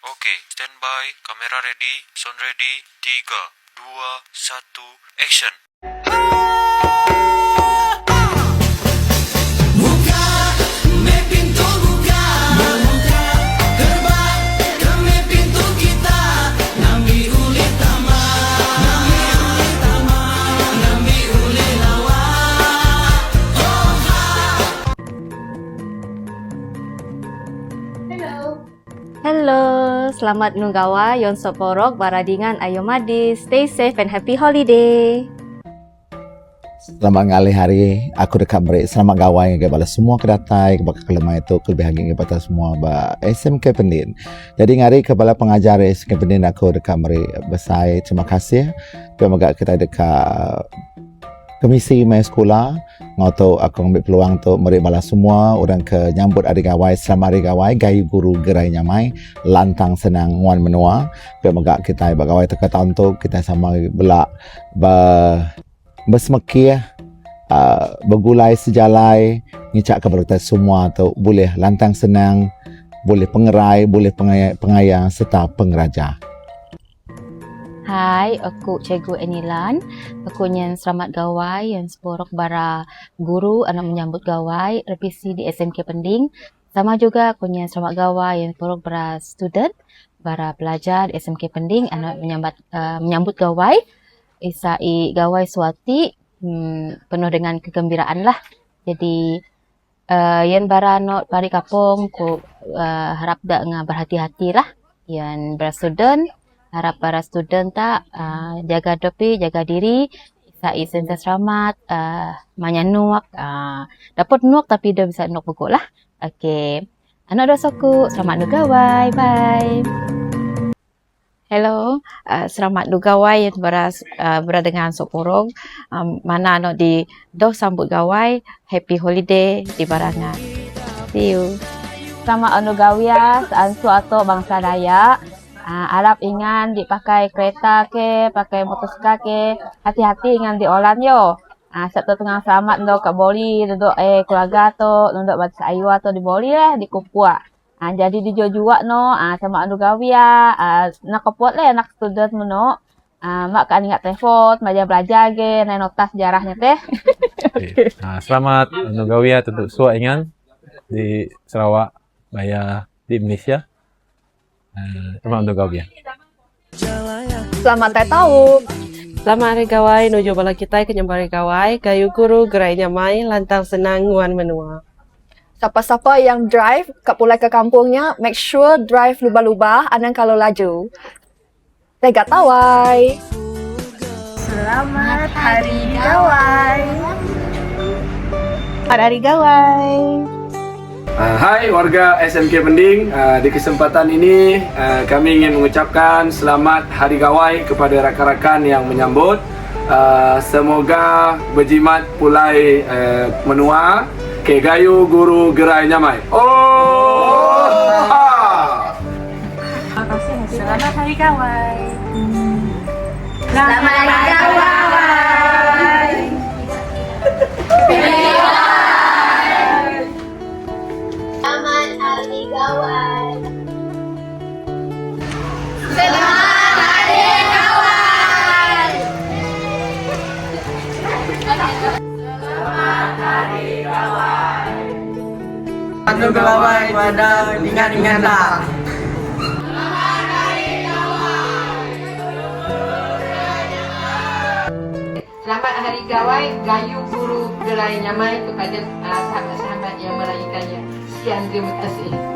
Oke, standby, kamera ready, sound ready, 3, 2, 1, action. Hello, selamat nunggawa yon soporok baradingan ayo madi. Stay safe and happy holiday. Selamat ngali hari aku dekat break. Selamat gawai kepada semua kedatai kepada kelemah itu kebahagiaan kepada semua ba SMK Pendin. Jadi ngari kepada pengajar SMK Pendin aku dekat break besar. Terima kasih kepada kita dekat komisi mai sekolah. Ngau aku ambil peluang tu meri balas semua orang ke nyambut hari gawai. Selamat hari gawai gayu guru gerai nyamai lantang senang wan menua. Kepada kita bagawai teka tahun tu kita sama belak bersemekih, bergulai sejalai, ngicak kepada kita semua tu boleh lantang senang, boleh pengerai, boleh pengayang serta pengeraja. Hai, aku Cikgu Enilan. Aku nyen selamat gawai yang seporok bara guru anak menyambut gawai revisi di SMK Pending. Sama juga aku nyen selamat gawai yang seporok bara student, bara pelajar di SMK Pending anak menyambut gawai. Isai gawai suati penuh dengan kegembiraan lah. Jadi yang bara not pari kapong ku harap dak nga berhati-hati lah. Yang bara student harap para student tak jaga dopi, jaga diri, isai sentiasa selamat, manyanuak, dapat nuak tapi dah bisa nuak pukul lah. Okay, anak dosaku, selamat nugawai, bye. Hello, selamat nugawai yang berada dengan soporong. Mana anak di sambut gawai, happy holiday di barangan. See you. Selamat nugawia, seansu atau bangsa Dayak. Harap ingat dipakai kereta ke, pakai motosikal ke, hati-hati ingat diolan yo. Sabtu tengah selamat ndo kat Boli, duduk keluarga tu, duduk batas ayu atau di Boli lah, di Kupua. Jadi dijua no, sama anu gawia, nak kepuat lah nak student meno. Mak kan ingat telefon, belajar ke, naik nota sejarahnya teh. Okay. Selamat anu gawia tentu suak ingat di Sarawak, Baya di Malaysia. Selamat untuk gawai. Selamat tahu. Selamat hari gawai, nuju bala kita kenyambari gawai, gayu guru gerai nyamai, lantang senang wan menua. Siapa-siapa yang drive pulai ke kampungnya, make sure drive lubah-lubah, anang kalau laju. Tega tawai. Selamat hari gawai. Selamat hari gawai. Hai warga SMK Pending, di kesempatan ini kami ingin mengucapkan selamat Hari Gawai kepada rakan-rakan yang menyambut. Semoga berjimat pulai menua ke gayu guru gerai nyamai. Selamat hari gawai. Selamat hari gawai. Anu gawai pada ingat-ingat lah. Selamat hari gawai, gayu guru gerai nyamai kepada sahabat-sahabat yang merayakannya. Sekian, terima kasih.